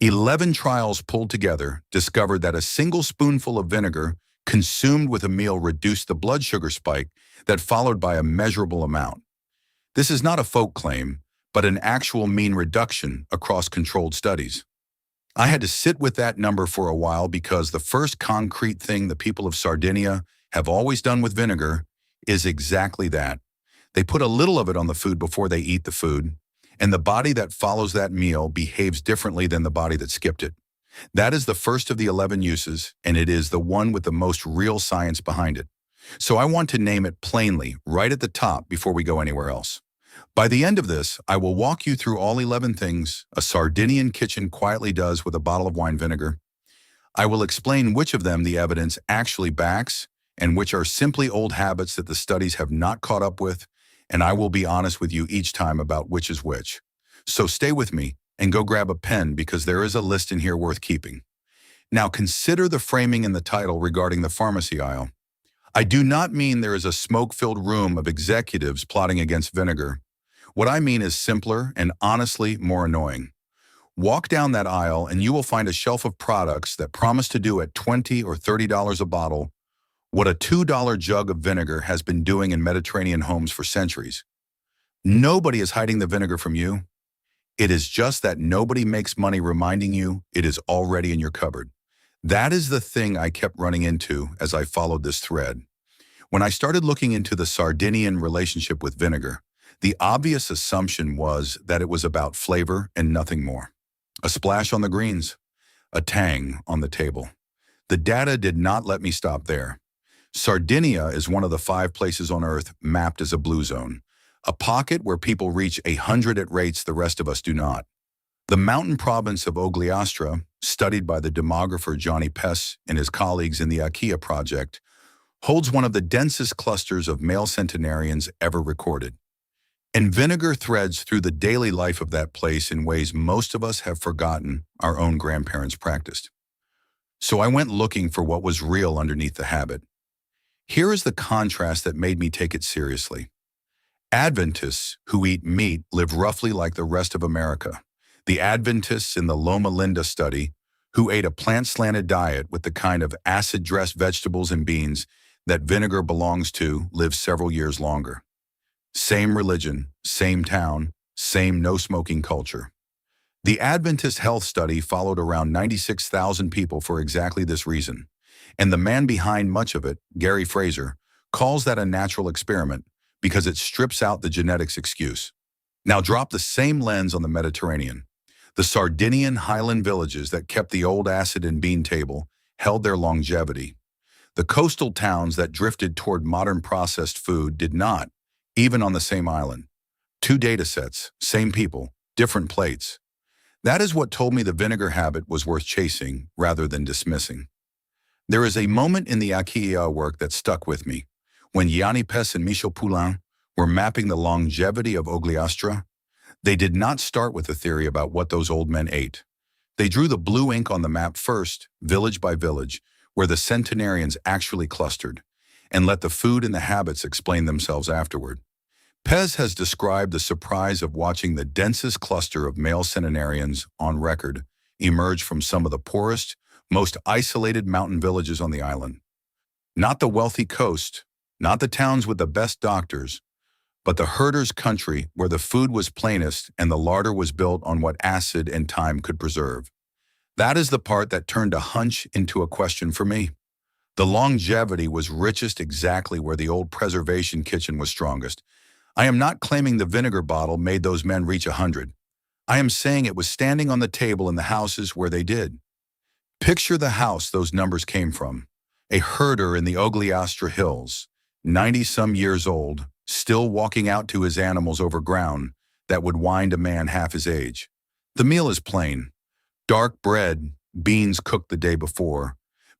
11 trials pulled together discovered that a single spoonful of vinegar consumed with a meal reduced the blood sugar spike that followed by a measurable amount. This is not a folk claim, but an actual mean reduction across controlled studies. I had to sit with that number for a while because the first concrete thing the people of Sardinia have always done with vinegar is exactly that. They put a little of it on the food before they eat the food, and the body that follows that meal behaves differently than the body that skipped it. That is the first of the 11 uses, and it is the one with the most real science behind it. So I want to name it plainly, right at the top before we go anywhere else. By the end of this, I will walk you through all 11 things a Sardinian kitchen quietly does with a bottle of wine vinegar. I will explain which of them the evidence actually backs and which are simply old habits that the studies have not caught up with, and I will be honest with you each time about which is which. So stay with me and go grab a pen because there is a list in here worth keeping. Now consider the framing in the title regarding the pharmacy aisle. I do not mean there is a smoke-filled room of executives plotting against vinegar. What I mean is simpler and honestly more annoying. Walk down that aisle and you will find a shelf of products that promise to do at $20 or $30 a bottle what a $2 jug of vinegar has been doing in Mediterranean homes for centuries. Nobody is hiding the vinegar from you. It is just that nobody makes money reminding you it is already in your cupboard. That is the thing I kept running into as I followed this thread. When I started looking into the Sardinian relationship with vinegar, the obvious assumption was that it was about flavor and nothing more. A splash on the greens, a tang on the table. The data did not let me stop there. Sardinia is one of the 5 places on Earth mapped as a blue zone, a pocket where people reach 100 at rates the rest of us do not. The mountain province of Ogliastra, studied by the demographer Johnny Pess and his colleagues in the IKEA project, holds one of the densest clusters of male centenarians ever recorded. And vinegar threads through the daily life of that place in ways most of us have forgotten our own grandparents practiced. So I went looking for what was real underneath the habit. Here is the contrast that made me take it seriously. Adventists who eat meat live roughly like the rest of America. The Adventists in the Loma Linda study, who ate a plant-slanted diet with the kind of acid-dressed vegetables and beans that vinegar belongs to, live several years longer. Same religion, same town, same no-smoking culture. The Adventist health study followed around 96,000 people for exactly this reason. And the man behind much of it, Gary Fraser, calls that a natural experiment because it strips out the genetics excuse. Now drop the same lens on the Mediterranean. The Sardinian highland villages that kept the old acid and bean table held their longevity. The coastal towns that drifted toward modern processed food did not, even on the same island. 2 data sets, same people, different plates. That is what told me the vinegar habit was worth chasing rather than dismissing. There is a moment in the IKEA work that stuck with me, when Yanni Pess and Michel Poulain were mapping the longevity of Ogliastra. They did not start with a theory about what those old men ate. They drew the blue ink on the map first, village by village, where the centenarians actually clustered, and let the food and the habits explain themselves afterward. Pez has described the surprise of watching the densest cluster of male centenarians on record emerge from some of the poorest, most isolated mountain villages on the island. Not the wealthy coast, not the towns with the best doctors, but the herder's country where the food was plainest and the larder was built on what acid and time could preserve. That is the part that turned a hunch into a question for me. The longevity was richest exactly where the old preservation kitchen was strongest. I am not claiming the vinegar bottle made those men reach 100. I am saying it was standing on the table in the houses where they did. Picture the house those numbers came from. A herder in the Ogliastra Hills, 90-some years old, still walking out to his animals over ground that would wind a man half his age. The meal is plain. Dark bread, beans cooked the day before,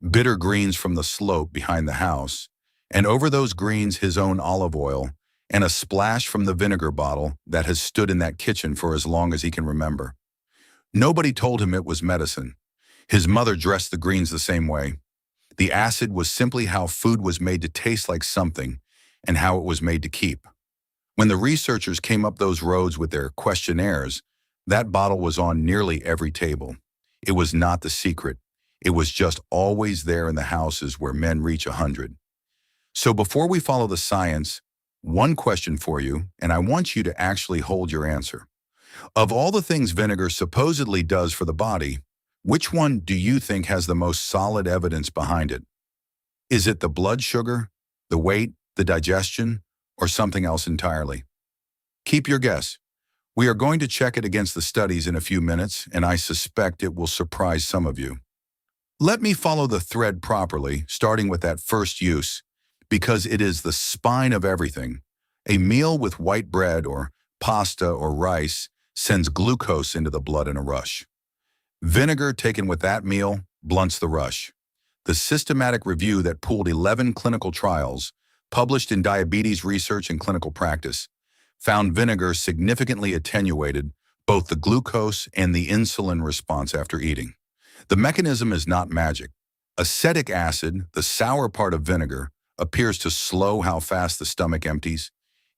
bitter greens from the slope behind the house, and over those greens his own olive oil, and a splash from the vinegar bottle that has stood in that kitchen for as long as he can remember. Nobody told him it was medicine. His mother dressed the greens the same way. The acid was simply how food was made to taste like something and how it was made to keep. When the researchers came up those roads with their questionnaires, that bottle was on nearly every table. It was not the secret. It was just always there in the houses where men reach 100. So before we follow the science, one question for you, and I want you to actually hold your answer. Of all the things vinegar supposedly does for the body, which one do you think has the most solid evidence behind it? Is it the blood sugar, the weight, the digestion, or something else entirely? Keep your guess. We are going to check it against the studies in a few minutes, and I suspect it will surprise some of you. Let me follow the thread properly, starting with that first use, because it is the spine of everything. A meal with white bread or pasta or rice sends glucose into the blood in a rush. Vinegar taken with that meal blunts the rush. The systematic review that pooled 11 clinical trials, published in Diabetes Research and Clinical Practice, found vinegar significantly attenuated both the glucose and the insulin response after eating. The mechanism is not magic. Acetic acid, the sour part of vinegar, appears to slow how fast the stomach empties,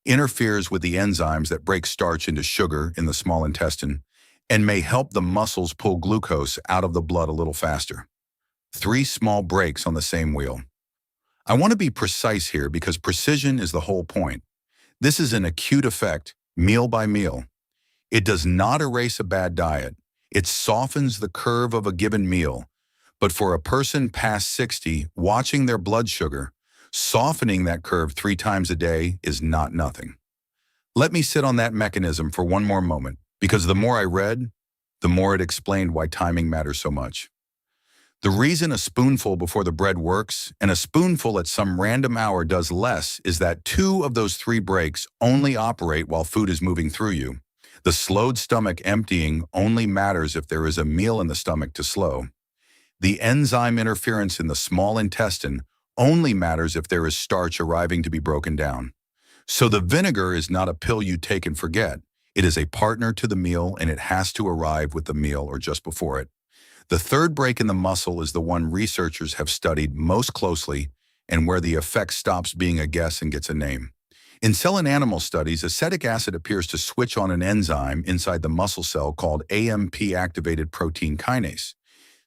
interferes with the enzymes that break starch into sugar in the small intestine, and may help the muscles pull glucose out of the blood a little faster. 3 small breaks on the same wheel. I want to be precise here because precision is the whole point. This is an acute effect, meal by meal. It does not erase a bad diet. It softens the curve of a given meal. But for a person past 60, watching their blood sugar, softening that curve 3 times a day is not nothing. Let me sit on that mechanism for one more moment, because the more I read, the more it explained why timing matters so much. The reason a spoonful before the bread works and a spoonful at some random hour does less is that 2 of those 3 breaks only operate while food is moving through you. The slowed stomach emptying only matters if there is a meal in the stomach to slow. The enzyme interference in the small intestine only matters if there is starch arriving to be broken down. So the vinegar is not a pill you take and forget. It is a partner to the meal, and it has to arrive with the meal or just before it. The 3rd break in the muscle is the one researchers have studied most closely and where the effect stops being a guess and gets a name. In cell and animal studies, acetic acid appears to switch on an enzyme inside the muscle cell called AMP-activated protein kinase.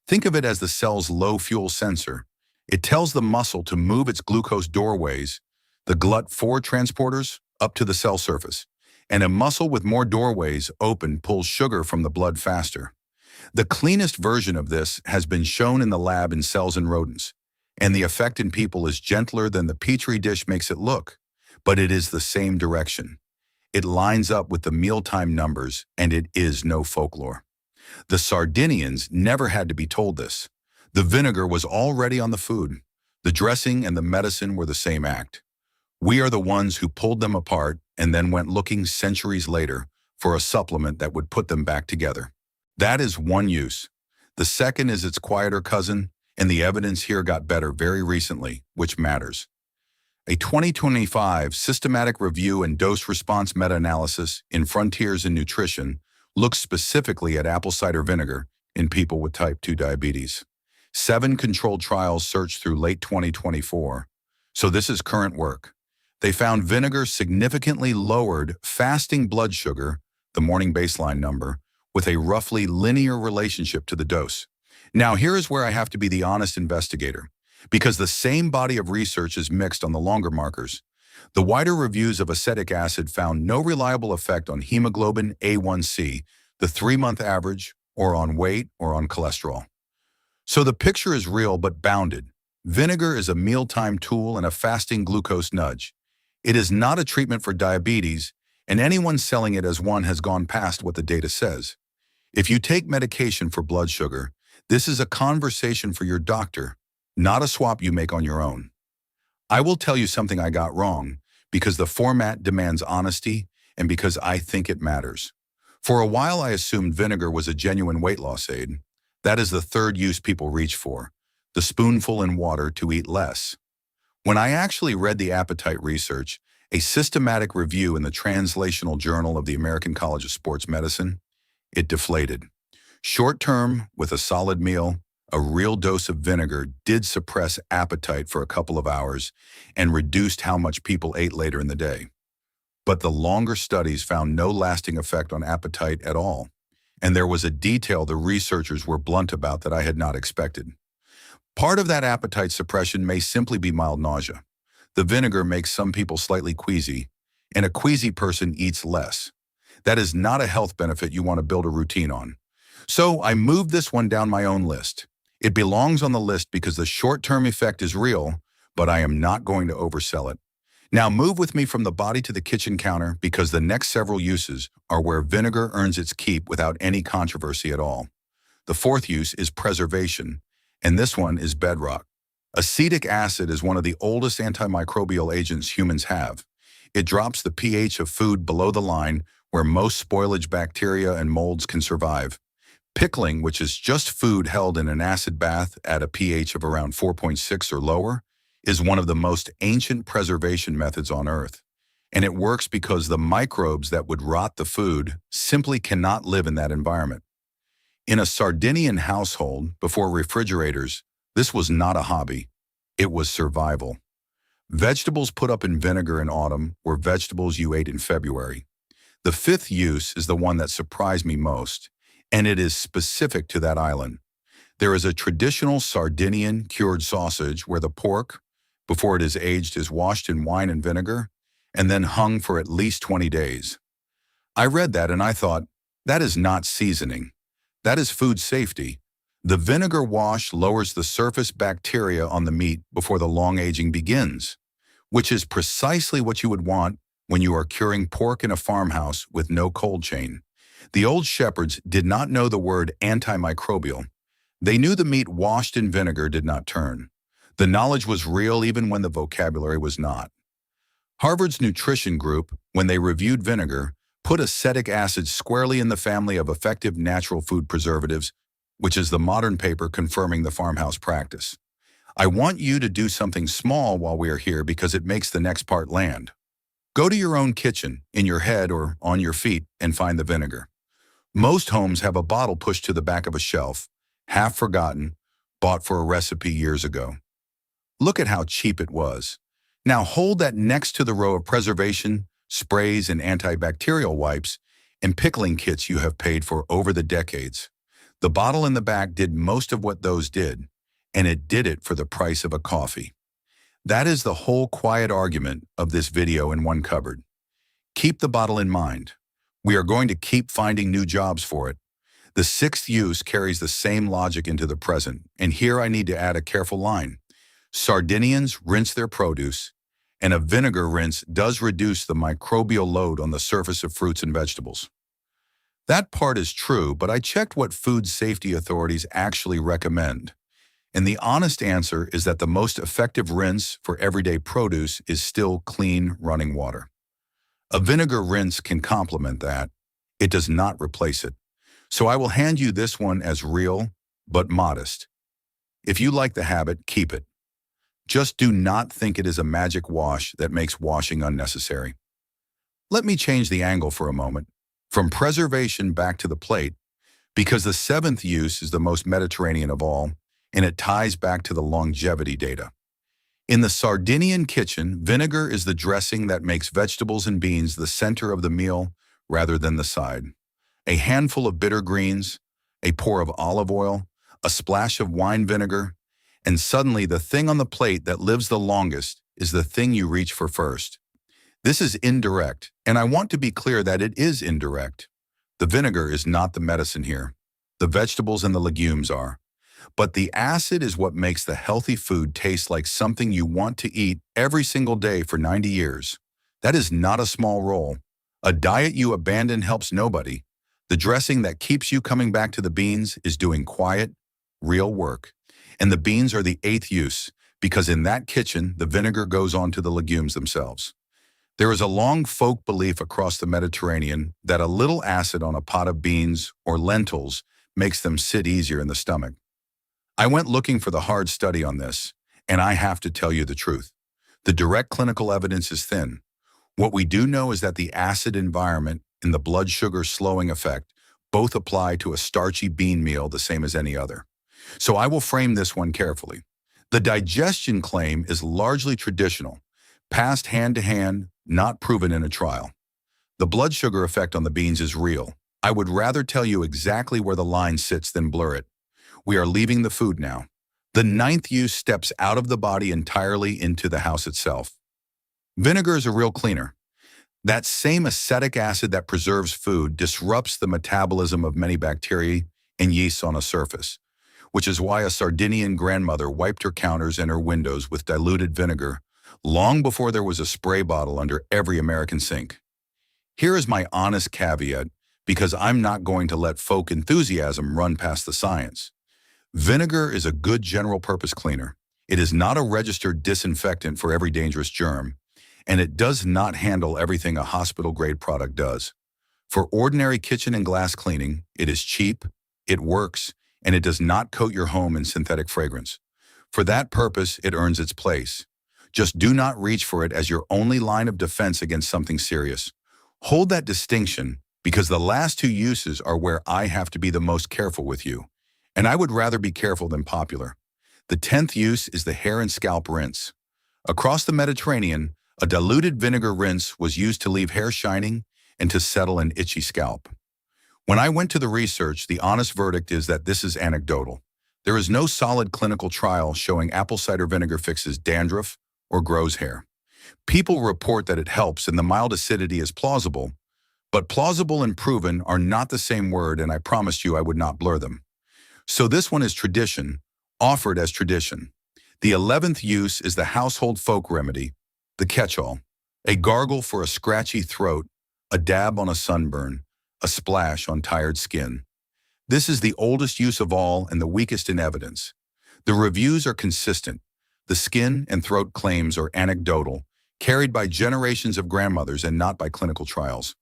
Think of it as the cell's low-fuel sensor. It tells the muscle to move its glucose doorways, the GLUT4 transporters, up to the cell surface. And a muscle with more doorways open pulls sugar from the blood faster. The cleanest version of this has been shown in the lab in cells in rodents, and the effect in people is gentler than the petri dish makes it look, but it is the same direction. It lines up with the mealtime numbers, and it is no folklore. The Sardinians never had to be told this. The vinegar was already on the food. The dressing and the medicine were the same act. We are the ones who pulled them apart and then went looking centuries later for a supplement that would put them back together. That is one use. The second is its quieter cousin, and the evidence here got better very recently, which matters. A 2025 systematic review and dose-response meta-analysis in Frontiers in Nutrition looks specifically at apple cider vinegar in people with type 2 diabetes. 7 controlled trials searched through late 2024. So this is current work. They found vinegar significantly lowered fasting blood sugar, the morning baseline number, with a roughly linear relationship to the dose. Now, here is where I have to be the honest investigator, because the same body of research is mixed on the longer markers. The wider reviews of acetic acid found no reliable effect on hemoglobin A1C, the 3-month average, or on weight, or on cholesterol. So the picture is real but bounded. Vinegar is a mealtime tool and a fasting glucose nudge. It is not a treatment for diabetes, and anyone selling it as one has gone past what the data says. If you take medication for blood sugar, this is a conversation for your doctor, not a swap you make on your own. I will tell you something I got wrong, because the format demands honesty and because I think it matters. For a while I assumed vinegar was a genuine weight loss aid. That is the 3rd use people reach for, the spoonful in water to eat less. When I actually read the appetite research, a systematic review in the Translational Journal of the American College of Sports Medicine, it deflated. Short-term, with a solid meal, a real dose of vinegar did suppress appetite for a couple of hours and reduced how much people ate later in the day. But the longer studies found no lasting effect on appetite at all. and there was a detail the researchers were blunt about that I had not expected. Part of that appetite suppression may simply be mild nausea. The vinegar makes some people slightly queasy, and a queasy person eats less. That is not a health benefit you want to build a routine on. So I moved this one down my own list. It belongs on the list because the short-term effect is real, but I am not going to oversell it. Now move with me from the body to the kitchen counter because the next several uses are where vinegar earns its keep without any controversy at all. The fourth use is preservation, and this one is bedrock. Acetic acid is one of the oldest antimicrobial agents humans have. It drops the pH of food below the line where most spoilage bacteria and molds can survive. Pickling, which is just food held in an acid bath at a pH of around 4.6 or lower, is one of the most ancient preservation methods on Earth. And it works because the microbes that would rot the food simply cannot live in that environment. In a Sardinian household, before refrigerators, this was not a hobby. It was survival. Vegetables put up in vinegar in autumn were vegetables you ate in February. The fifth use is the one that surprised me most, and it is specific to that island. There is a traditional Sardinian cured sausage where the pork, before it is aged, is washed in wine and vinegar and then hung for at least 20 days. I read that and I thought, that is not seasoning. That is food safety. The vinegar wash lowers the surface bacteria on the meat before the long aging begins, which is precisely what you would want when you are curing pork in a farmhouse with no cold chain. The old shepherds did not know the word antimicrobial. They knew the meat washed in vinegar did not turn. The knowledge was real even when the vocabulary was not. Harvard's nutrition group, when they reviewed vinegar, put acetic acid squarely in the family of effective natural food preservatives, which is the modern paper confirming the farmhouse practice. I want you to do something small while we are here because it makes the next part land. Go to your own kitchen, in your head or on your feet, and find the vinegar. Most homes have a bottle pushed to the back of a shelf, half forgotten, bought for a recipe years ago. Look at how cheap it was. Now hold that next to the row of preservation, sprays, and antibacterial wipes and pickling kits you have paid for over the decades. The bottle in the back did most of what those did, and it did it for the price of a coffee. That is the whole quiet argument of this video in one cupboard. Keep the bottle in mind. We are going to keep finding new jobs for it. The sixth use carries the same logic into the present, and here I need to add a careful line. Sardinians rinse their produce, and a vinegar rinse does reduce the microbial load on the surface of fruits and vegetables. That part is true, but I checked what food safety authorities actually recommend. And the honest answer is that the most effective rinse for everyday produce is still clean, running water. A vinegar rinse can complement that. It does not replace it. So I will hand you this one as real, but modest. If you like the habit, keep it. Just do not think it is a magic wash that makes washing unnecessary. Let me change the angle for a moment, from preservation back to the plate, because the seventh use is the most Mediterranean of all, and it ties back to the longevity data. In the Sardinian kitchen, vinegar is the dressing that makes vegetables and beans the center of the meal rather than the side. A handful of bitter greens, a pour of olive oil, a splash of wine vinegar, and suddenly the thing on the plate that lives the longest is the thing you reach for first. This is indirect, and I want to be clear that it is indirect. The vinegar is not the medicine here. The vegetables and the legumes are. But the acid is what makes the healthy food taste like something you want to eat every single day for 90 years. That is not a small role. A diet you abandon helps nobody. The dressing that keeps you coming back to the beans is doing quiet, real work. And the beans are the eighth use, because in that kitchen, the vinegar goes on to the legumes themselves. There is a long folk belief across the Mediterranean that a little acid on a pot of beans or lentils makes them sit easier in the stomach. I went looking for the hard study on this, and I have to tell you the truth. The direct clinical evidence is thin. What we do know is that the acid environment and the blood sugar slowing effect both apply to a starchy bean meal the same as any other. So I will frame this one carefully. The digestion claim is largely traditional, passed hand to hand, not proven in a trial. The blood sugar effect on the beans is real. I would rather tell you exactly where the line sits than blur it. We are leaving the food now. The ninth use steps out of the body entirely into the house itself. Vinegar is a real cleaner. That same acetic acid that preserves food disrupts the metabolism of many bacteria and yeasts on a surface, which is why a Sardinian grandmother wiped her counters and her windows with diluted vinegar long before there was a spray bottle under every American sink. Here is my honest caveat, because I'm not going to let folk enthusiasm run past the science. Vinegar is a good general-purpose cleaner. It is not a registered disinfectant for every dangerous germ, and it does not handle everything a hospital-grade product does. For ordinary kitchen and glass cleaning, it is cheap, it works, and it does not coat your home in synthetic fragrance. For that purpose, it earns its place. Just do not reach for it as your only line of defense against something serious. Hold that distinction, because the last two uses are where I have to be the most careful with you. And I would rather be careful than popular. The 10th use is the hair and scalp rinse. Across the Mediterranean, a diluted vinegar rinse was used to leave hair shining and to settle an itchy scalp. When I went to the research, the honest verdict is that this is anecdotal. There is no solid clinical trial showing apple cider vinegar fixes dandruff or grows hair. People report that it helps and the mild acidity is plausible, but plausible and proven are not the same word, and I promised you I would not blur them. So this one is tradition, offered as tradition. The 11th use is the household folk remedy, the catch-all, a gargle for a scratchy throat, a dab on a sunburn, a splash on tired skin. This is the oldest use of all and the weakest in evidence. The reviews are consistent. The skin and throat claims are anecdotal, carried by generations of grandmothers and not by clinical trials.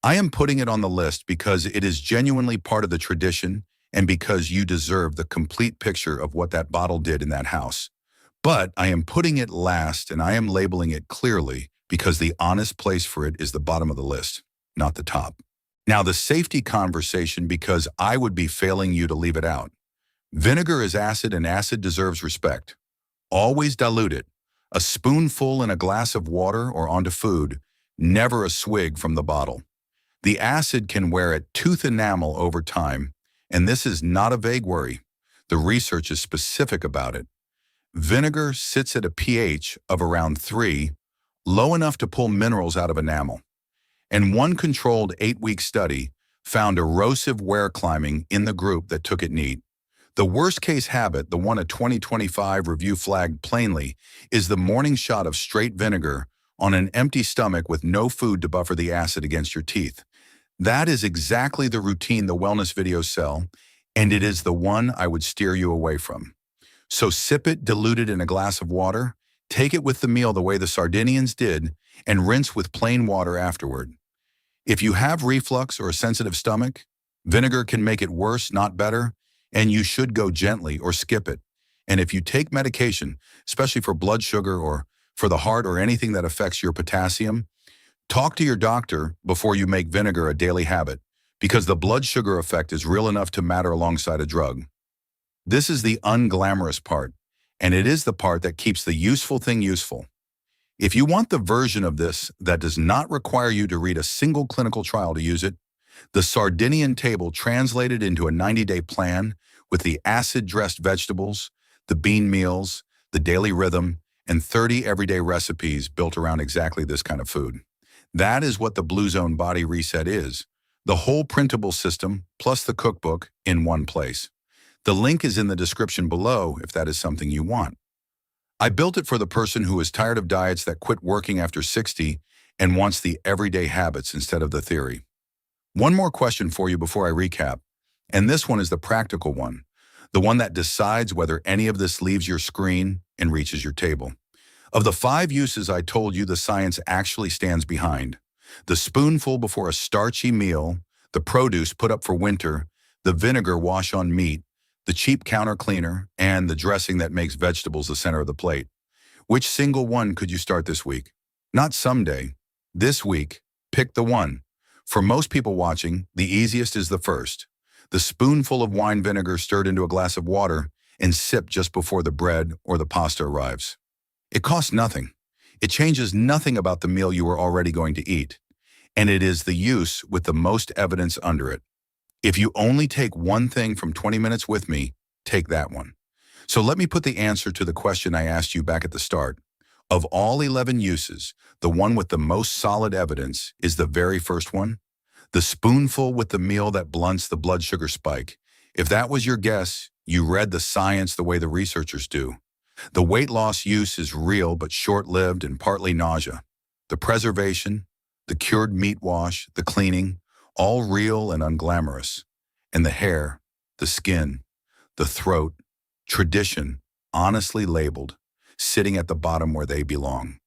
I am putting it on the list because it is genuinely part of the tradition and because you deserve the complete picture of what that bottle did in that house. But I am putting it last, and I am labeling it clearly because the honest place for it is the bottom of the list, not the top. Now, the safety conversation, because I would be failing you to leave it out. Vinegar is acid, and acid deserves respect. Always dilute it. A spoonful in a glass of water or onto food, never a swig from the bottle. The acid can wear at tooth enamel over time, and this is not a vague worry. The research is specific about it. Vinegar sits at a pH of around 3, low enough to pull minerals out of enamel. And one controlled 8-week study found erosive wear climbing in the group that took it neat. The worst-case habit, the one a 2025 review flagged plainly, is the morning shot of straight vinegar on an empty stomach with no food to buffer the acid against your teeth. That is exactly the routine the wellness videos sell, and it is the one I would steer you away from. So sip it diluted in a glass of water, take it with the meal the way the Sardinians did, and rinse with plain water afterward. If you have reflux or a sensitive stomach, vinegar can make it worse, not better, and you should go gently or skip it. And if you take medication, especially for blood sugar or for the heart or anything that affects your potassium, talk to your doctor before you make vinegar a daily habit, because the blood sugar effect is real enough to matter alongside a drug. This is the unglamorous part, and it is the part that keeps the useful thing useful. If you want the version of this that does not require you to read a single clinical trial to use it, the Sardinian table translated into a 90-day plan with the acid-dressed vegetables, the bean meals, the daily rhythm, and 30 everyday recipes built around exactly this kind of food. That is what the Blue Zone Body Reset is, the whole printable system plus the cookbook in one place. The link is in the description below if that is something you want. I built it for the person who is tired of diets that quit working after 60 and wants the everyday habits instead of the theory. One more question for you before I recap, and this one is the practical one, the one that decides whether any of this leaves your screen and reaches your table. Of the 5 uses I told you the science actually stands behind, the spoonful before a starchy meal, the produce put up for winter, the vinegar wash on meat, the cheap counter cleaner, and the dressing that makes vegetables the center of the plate. Which single one could you start this week? Not someday. This week, pick the one. For most people watching, the easiest is the first. The spoonful of wine vinegar stirred into a glass of water and sipped just before the bread or the pasta arrives. It costs nothing. It changes nothing about the meal you are already going to eat. and it is the use with the most evidence under it. If you only take one thing from 20 minutes with me, take that one. So let me put the answer to the question I asked you back at the start. Of all 11 uses, the one with the most solid evidence is the very first one, the spoonful with the meal that blunts the blood sugar spike. If that was your guess, you read the science the way the researchers do. The weight loss use is real but short-lived and partly nausea. The preservation, the cured meat wash, the cleaning, all real and unglamorous. And the hair, the skin, the throat, tradition, honestly labeled, sitting at the bottom where they belong.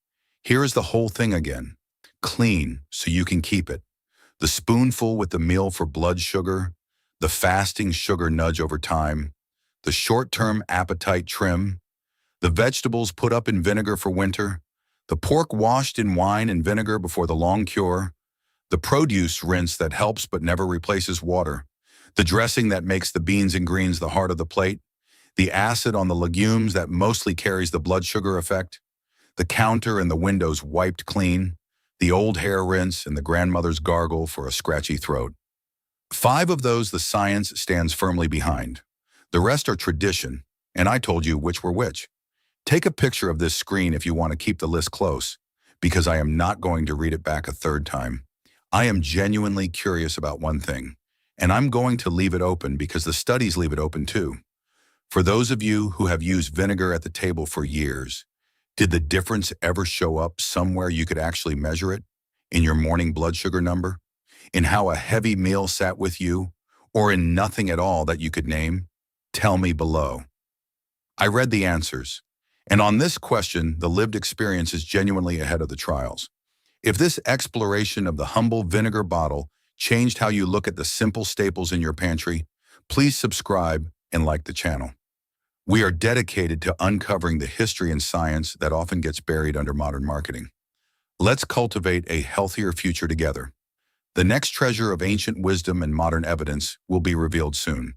Here is the whole thing again. Clean so you can keep it. The spoonful with the meal for blood sugar, the fasting sugar nudge over time, the short-term appetite trim, the vegetables put up in vinegar for winter, the pork washed in wine and vinegar before the long cure, the produce rinse that helps but never replaces water, the dressing that makes the beans and greens the heart of the plate, the acid on the legumes that mostly carries the blood sugar effect, the counter and the windows wiped clean, the old hair rinse and the grandmother's gargle for a scratchy throat. 5 of those the science stands firmly behind. The rest are tradition, and I told you which were which. Take a picture of this screen if you want to keep the list close, because I am not going to read it back a third time. I am genuinely curious about one thing, and I'm going to leave it open because the studies leave it open too. For those of you who have used vinegar at the table for years, did the difference ever show up somewhere you could actually measure it? In your morning blood sugar number? In how a heavy meal sat with you? Or in nothing at all that you could name? Tell me below. I read the answers, and on this question, the lived experience is genuinely ahead of the trials. If this exploration of the humble vinegar bottle changed how you look at the simple staples in your pantry, please subscribe and like the channel. We are dedicated to uncovering the history and science that often gets buried under modern marketing. Let's cultivate a healthier future together. The next treasure of ancient wisdom and modern evidence will be revealed soon.